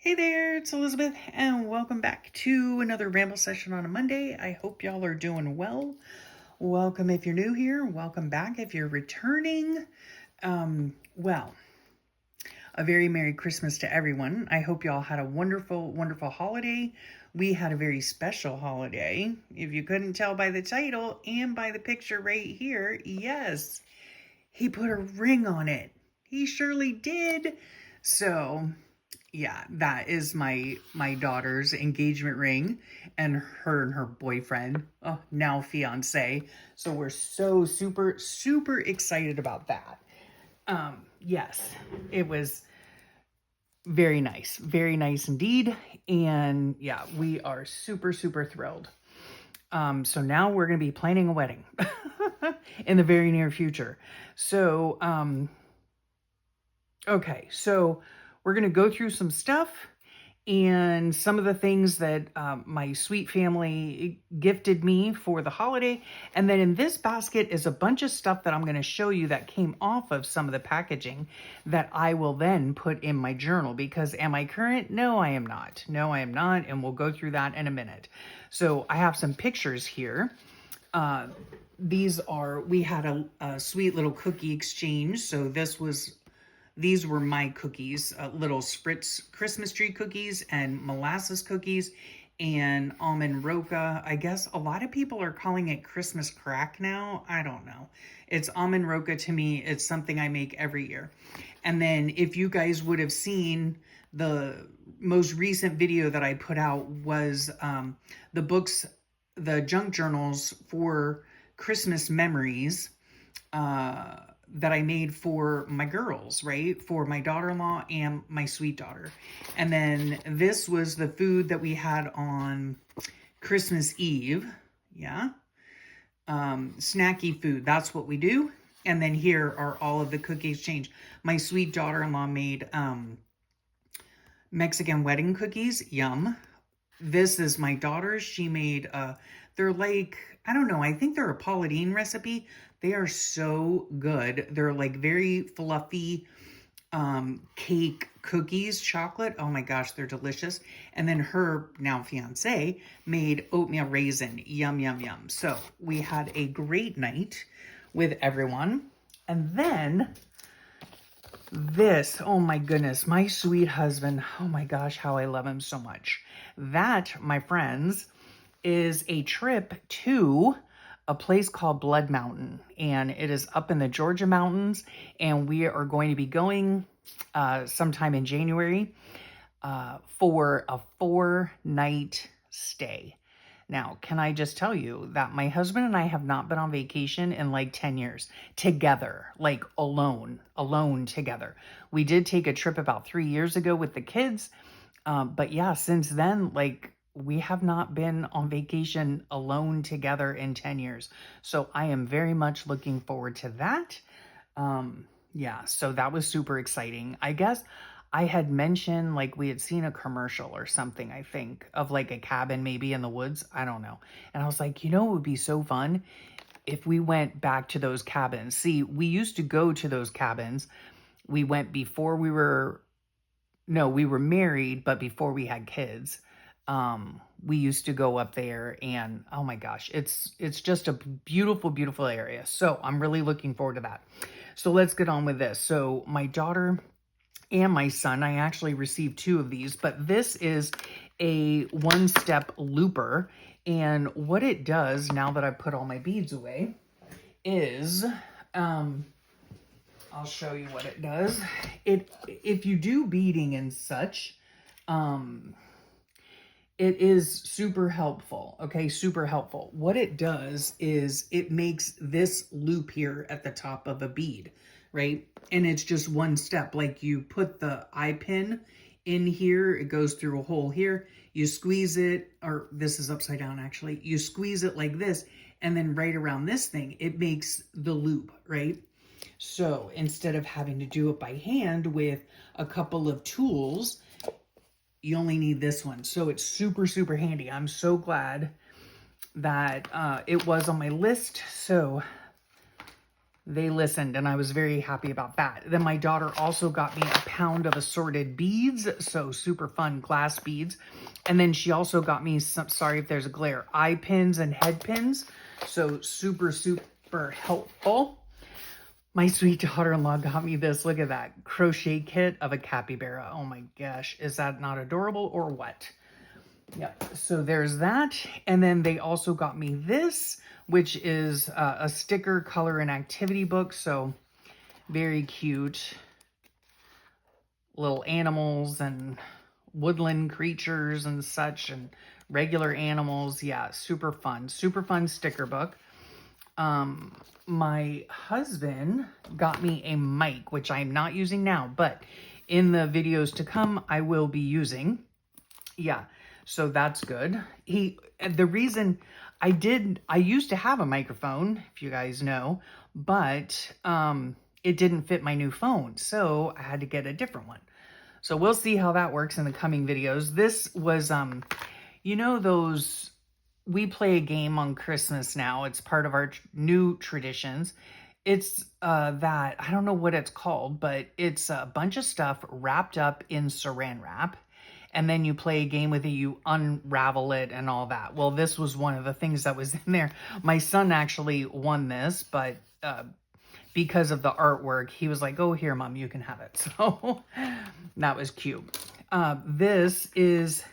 Hey there, it's Elizabeth, and welcome back to another Ramble session on a Monday. I hope y'all are doing well. Welcome if you're new here. Welcome back if you're returning. Well, a very Merry Christmas to everyone. I hope y'all had a wonderful, wonderful holiday. We had a very special holiday. If you couldn't tell by the title and by the picture right here, yes, he put a ring on it. He surely did. So yeah, that is my daughter's engagement ring, and her boyfriend, now fiance. So we're so super excited about that. Yes, it was very nice indeed. And yeah, we are super thrilled. So now we're going to be planning a wedding in the very near future. So, okay, so we're going to go through some stuff and some of the things that my sweet family gifted me for the holiday. And then in this basket is a bunch of stuff that I'm going to show you that came off of some of the packaging that I will then put in my journal. Because am I current? No, I am not. No, I am not. And we'll go through that in a minute. So I have some pictures here. We had a sweet little cookie exchange. So these were my cookies, little Spritz Christmas tree cookies and molasses cookies and almond roca. I guess a lot of people are calling it Christmas crack now. I don't know. It's almond roca to me. It's something I make every year. And then if you guys would have seen the most recent video that I put out was the books, the junk journals for Christmas memories, that I made for my girls, right? For my daughter-in-law and my sweet daughter. And then this was the food that we had on Christmas Eve. Yeah. Snacky food. That's what we do. And then here are all of the cookie exchange. My sweet daughter-in-law made Mexican wedding cookies. Yum. This is my daughter's. She made, they're like, I don't know. I think they're a Paula Deen recipe. They are so good. They're like very fluffy cake cookies, chocolate. Oh my gosh, they're delicious. And then her now fiance made oatmeal raisin. Yum, yum, yum. So we had a great night with everyone. And then this, oh my goodness, my sweet husband. Oh my gosh, how I love him so much. That, my friends, is a trip to a place called Blood Mountain, and it is up in the Georgia mountains, and we are going to be going sometime in January for a 4-night stay. Now, can I just tell you that my husband and I have not been on vacation in like 10 years together, like alone together. We did take a trip about 3 years ago with the kids, but yeah, since then, like, we have not been on vacation alone together in 10 years. So I am very much looking forward to that. Yeah, so that was super exciting. I guess I had mentioned like we had seen a commercial or something, I think, of like a cabin maybe in the woods. I don't know. And I was like, it would be so fun if we went back to those cabins. See, we used to go to those cabins. We went before we were married, but before we had kids. We used to go up there, and oh my gosh, it's just a beautiful area. So I'm really looking forward to that. So let's get on with this. So my daughter and my son, I actually received 2 of these, but this is a 1-step looper. And what it does, now that I've put all my beads away, is, I'll show you what it does. If you do beading and such, it is super helpful, okay? Super helpful. What it does is it makes this loop here at the top of a bead, right? And it's just 1 step. Like you put the eye pin in here, it goes through a hole here, you squeeze it, or this is upside down actually, you squeeze it like this, and then right around this thing, it makes the loop, right? So instead of having to do it by hand with a couple of tools, you only need this one. So it's super handy. I'm so glad that it was on my list. So they listened, and I was very happy about that. Then my daughter also got me a pound of assorted beads, so super fun glass beads. And then she also got me some, sorry if there's a glare, eye pins and head pins. So super, super helpful. My sweet daughter-in-law got me this, look at that, crochet kit of a capybara. Oh my gosh, is that not adorable or what? Yep, so there's that. And then they also got me this, which is a sticker color and activity book. So very cute. Little animals and woodland creatures and such, and regular animals. Yeah, super fun sticker book. My husband got me a mic, which I'm not using now, but in the videos to come, I will be using. Yeah, so that's good. The reason I used to have a microphone, if you guys know, but it didn't fit my new phone, so I had to get a different one. So we'll see how that works in the coming videos. This was, you know, those, we play a game on Christmas now. It's part of our new traditions. It's that, I don't know what it's called, but it's a bunch of stuff wrapped up in saran wrap. And then you play a game with it, you unravel it and all that. Well, this was one of the things that was in there. My son actually won this, but because of the artwork, he was like, oh, here, Mom, you can have it. So that was cute. This is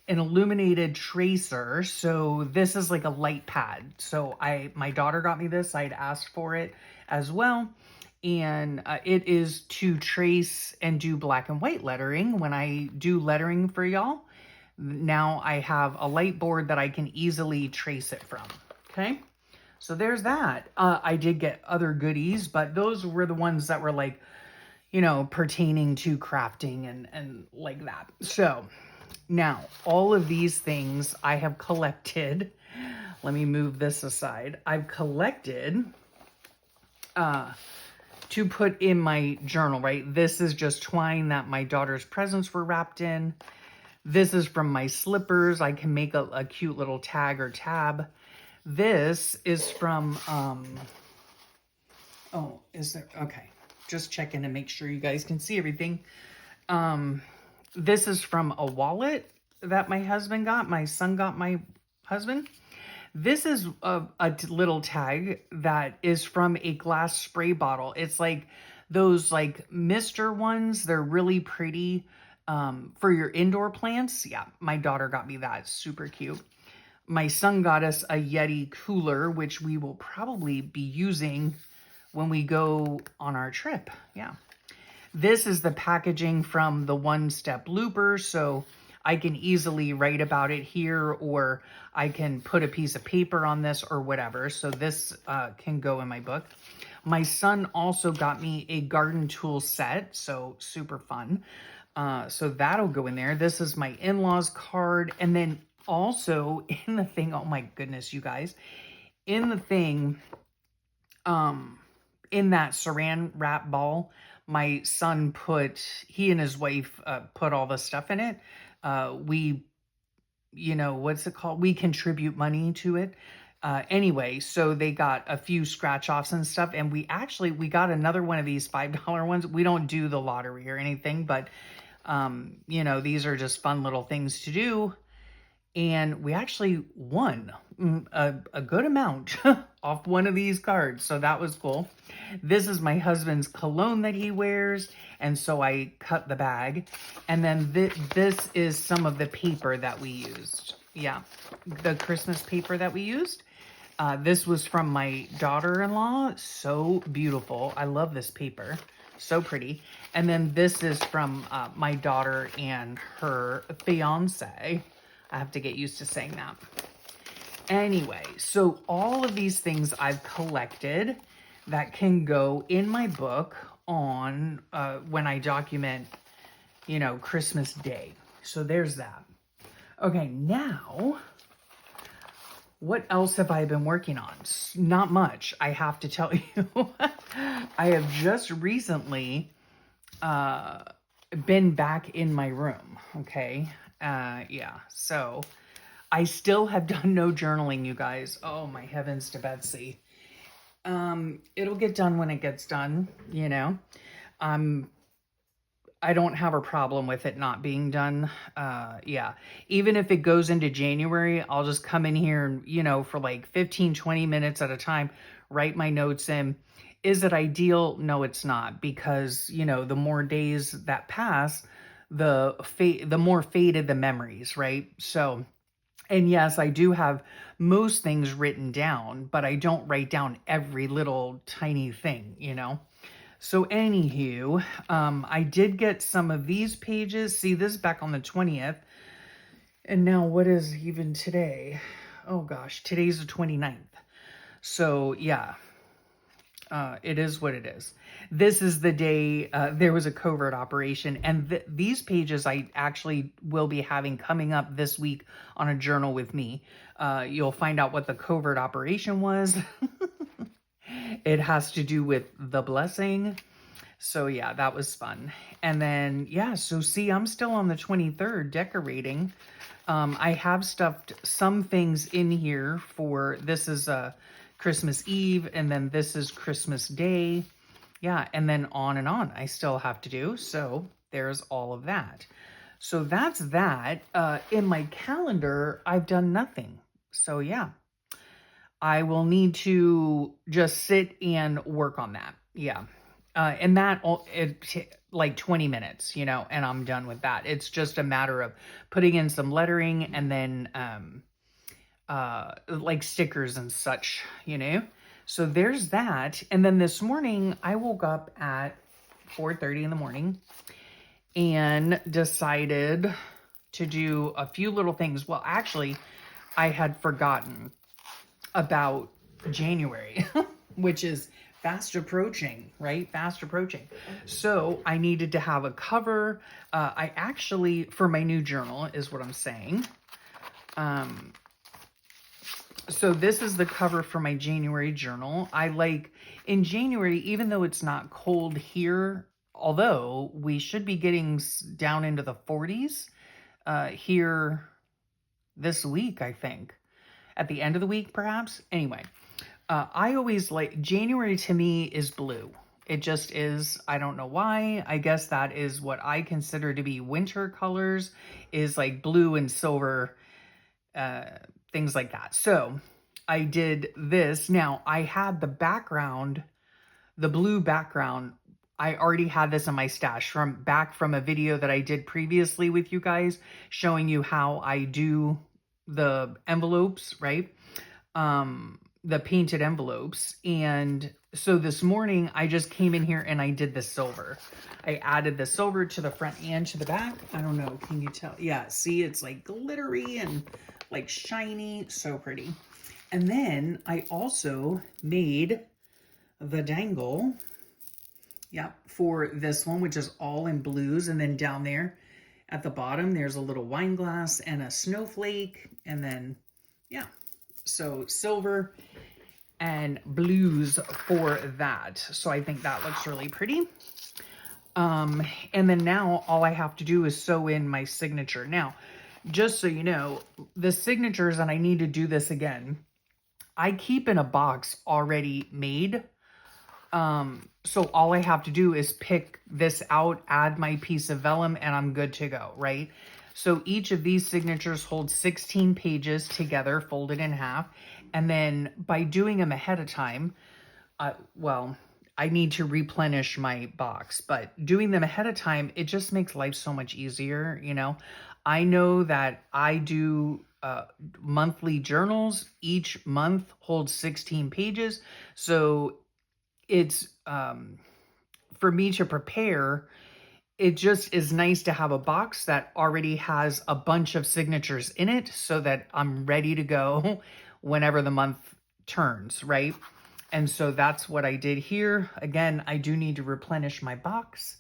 an illuminated tracer. So this is like a light pad. So my daughter got me this. I'd asked for it as well. And it is to trace and do black and white lettering. When I do lettering for y'all, now I have a light board that I can easily trace it from. Okay, so there's that. I did get other goodies, but those were the ones that were like, you know, pertaining to crafting and like that. So now all of these things I have collected. Let me move this aside. I've collected to put in my journal, right? This is just twine that my daughter's presents were wrapped in. This is from my slippers. I can make a cute little tag or tab. This is from, oh, is there, okay. Just checking to make sure you guys can see everything. This is from a wallet that my husband got. My son got my husband. This is a little tag that is from a glass spray bottle. It's like those like mister ones. They're really pretty for your indoor plants. Yeah, my daughter got me that. It's super cute. My son got us a Yeti cooler, which we will probably be using when we go on our trip. Yeah. This is the packaging from the One Step Looper. So I can easily write about it here, or I can put a piece of paper on this or whatever. So this can go in my book. My son also got me a garden tool set, so super fun. So that'll go in there. This is my in-laws card. And then also in the thing, oh my goodness, you guys, in the thing, in that saran wrap ball, my son he and his wife put all the stuff in it. We, you know, what's it called? We contribute money to it. Anyway, so they got a few scratch offs and stuff. And we got another one of these $5 ones. We don't do the lottery or anything, but, you know, these are just fun little things to do. And we actually won a good amount off one of these cards. So that was cool. This is my husband's cologne that he wears. And so I cut the bag. And then this is some of the paper that we used. Yeah, the Christmas paper that we used. This was from my daughter-in-law. So beautiful. I love this paper. So pretty. And then this is from my daughter and her fiance. I have to get used to saying that. Anyway, so all of these things I've collected that can go in my book on when I document, you know, Christmas Day. So there's that. Okay, now, what else have I been working on? Not much, I have to tell you. I have just recently been back in my room, okay? Yeah, so I still have done no journaling, you guys. Oh, my heavens to Betsy. It'll get done when it gets done, you know. Um, I don't have a problem with it not being done. Yeah. Even if it goes into January, I'll just come in here and, you know, for like 15, 20 minutes at a time, write my notes in. Is it ideal? No, it's not, because, you know, the more days that pass, the more faded the memories, right? So, and yes, I do have most things written down, but I don't write down every little tiny thing, you know? So anywho, I did get some of these pages. See, this is back on the 20th. And now what is even today? Oh gosh, today's the 29th. So yeah, it is what it is. This is the day there was a covert operation. And these pages I actually will be having coming up this week on a journal with me. You'll find out what the covert operation was. It has to do with the blessing. So yeah, that was fun. And then, yeah, so see, I'm still on the 23rd decorating. I have stuffed some things in here for, this is Christmas Eve, and then this is Christmas Day. Yeah, and then on and on I still have to do. So there's all of that. So that's that. In my calendar, I've done nothing. So yeah, I will need to just sit and work on that. Yeah. And that, like 20 minutes, you know, and I'm done with that. It's just a matter of putting in some lettering and then, like stickers and such, you know. So there's that. And then this morning I woke up at 4:30 in the morning and decided to do a few little things. Well, actually, I had forgotten about January, which is fast approaching, right? Fast approaching. So I needed to have a cover. I actually, for my new journal is what I'm saying. So this is the cover for my January journal. I like, in January, even though it's not cold here, although we should be getting down into the 40s here this week, I think. At the end of the week, perhaps. Anyway, I always like, January to me is blue. It just is. I don't know why. I guess that is what I consider to be winter colors, is like blue and silver, things like that. So I did this. Now I had the background, the blue background. I already had this in my stash from a video that I did previously with you guys, showing you how I do the envelopes, right? The painted envelopes. And so this morning I just came in here and I did the silver. I added the silver to the front and to the back. I don't know, can you tell? Yeah, see, it's like glittery and like shiny, so pretty. And then I also made the dangle, yeah, for this one, which is all in blues. And then down there at the bottom, there's a little wine glass and a snowflake. And then, yeah, so silver and blues for that. So I think that looks really pretty. And then now all I have to do is sew in my signature. Now, just so you know, the signatures, and I need to do this again, I keep in a box already made. So all I have to do is pick this out, add my piece of vellum, and I'm good to go, right? So each of these signatures holds 16 pages together, folded in half. And then by doing them ahead of time, well, I need to replenish my box, but doing them ahead of time, it just makes life so much easier, you know? I know that I do monthly journals. Each month holds 16 pages. So it's, for me to prepare, it just is nice to have a box that already has a bunch of signatures in it so that I'm ready to go whenever the month turns, right? And so that's what I did here. Again, I do need to replenish my box.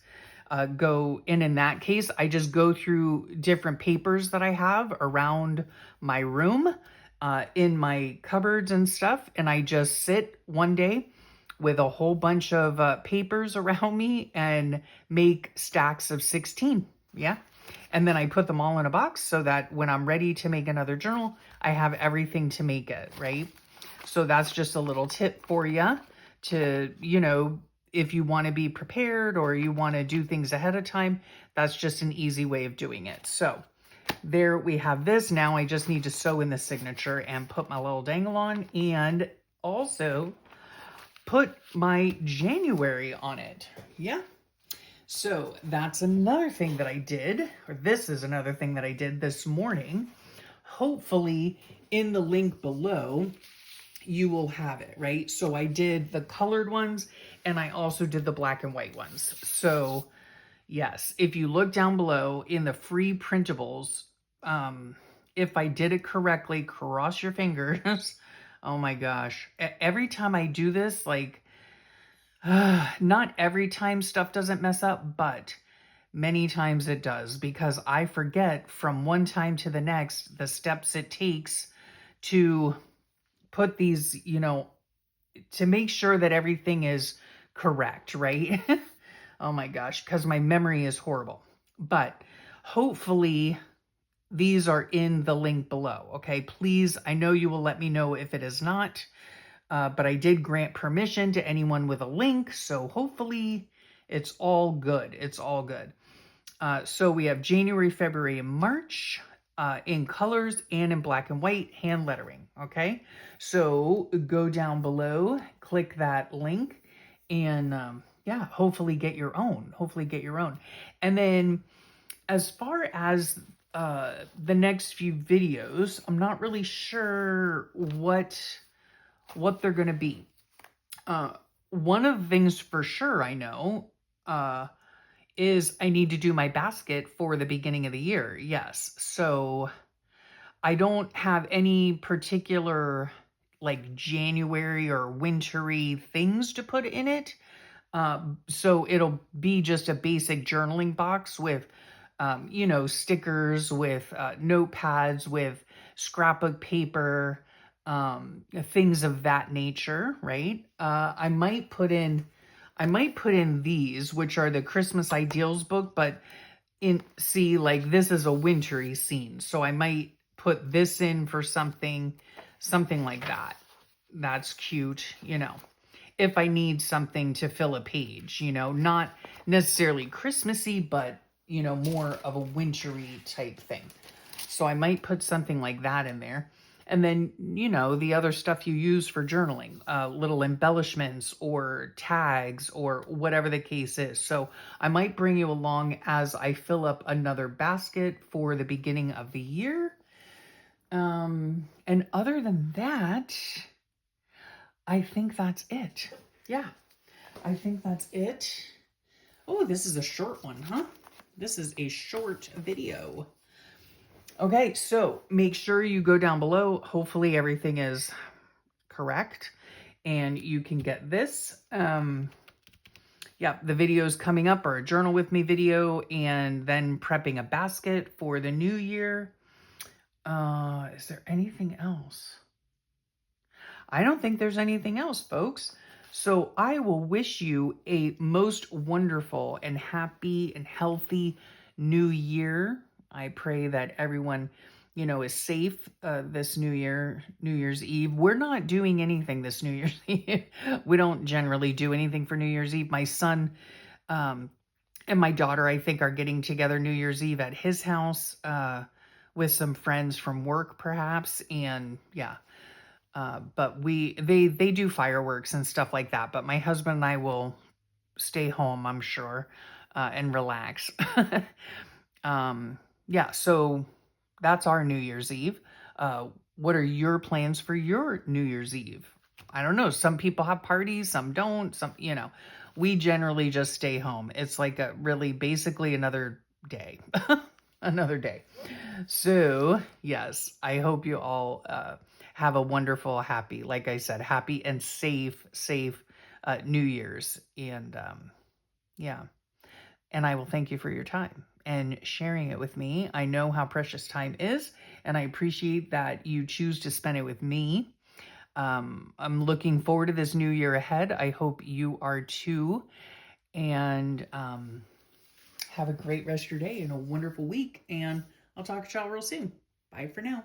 In that case, I just go through different papers that I have around my room, in my cupboards and stuff. And I just sit one day with a whole bunch of papers around me and make stacks of 16. Yeah. And then I put them all in a box so that when I'm ready to make another journal, I have everything to make it, right? So that's just a little tip for you. to, you know, if you want to be prepared or you want to do things ahead of time, that's just an easy way of doing it. So there we have this. Now I just need to sew in the signature and put my little dangle on, and also put my January on it. Yeah. So that's another thing that I did, or this is another thing that I did this morning. Hopefully in the link below, you will have it, right? So I did the colored ones and I also did the black and white ones. So yes, if you look down below in the free printables, if I did it correctly, cross your fingers. Oh my gosh. Every time I do this, like, not every time stuff doesn't mess up, but many times it does, because I forget from one time to the next the steps it takes to put these, you know, to make sure that everything is correct, right? Oh my gosh, because my memory is horrible. But hopefully these are in the link below, okay? Please, I know you will let me know if it is not, but I did grant permission to anyone with a link, so hopefully it's all good. It's all good. So we have January, February, and March in colors and in black and white hand lettering, okay? So go down below, click that link, and yeah, hopefully get your own. Hopefully get your own. And then as far as the next few videos, I'm not really sure what they're going to be. One of the things for sure I know is I need to do my basket for the beginning of the year. Yes. So I don't have any particular like January or wintry things to put in it. So it'll be just a basic journaling box with, you know, stickers, with notepads, with scrapbook paper, things of that nature, right? I might put in these, which are the Christmas Ideals book, but see, like this is a wintry scene. So I might put this in for something like that. That's cute, you know, if I need something to fill a page, you know, not necessarily Christmassy, but, you know, more of a wintry type thing. So I might put something like that in there. And then, you know, the other stuff you use for journaling, little embellishments or tags or whatever the case is. So I might bring you along as I fill up another basket for the beginning of the year. And other than that, I think that's it. Yeah, I think that's it. Oh, this is a short one, huh? This is a short video. Okay, so make sure you go down below. Hopefully everything is correct and you can get this. Yeah, the videos coming up are a journal with me video and then prepping a basket for the new year. Is there anything else? I don't think there's anything else, folks. So I will wish you a most wonderful and happy and healthy new year. I pray that everyone, you know, is safe this New Year's Eve. We're not doing anything this New Year's Eve. We don't generally do anything for New Year's Eve. My son and my daughter, I think, are getting together New Year's Eve at his house with some friends from work, perhaps. And yeah. But they do fireworks and stuff like that. But my husband and I will stay home, I'm sure, and relax. Yeah, so that's our New Year's Eve. What are your plans for your New Year's Eve? I don't know. Some people have parties, some don't. Some, you know, we generally just stay home. It's like a really basically another day, another day. So yes, I hope you all have a wonderful, happy, like I said, happy and safe New Year's. And yeah, and I will thank you for your time and sharing it with me. I know how precious time is, and I appreciate that you choose to spend it with me. I'm looking forward to this new year ahead. I hope you are too. And have a great rest of your day and a wonderful week. And I'll talk to y'all real soon. Bye for now.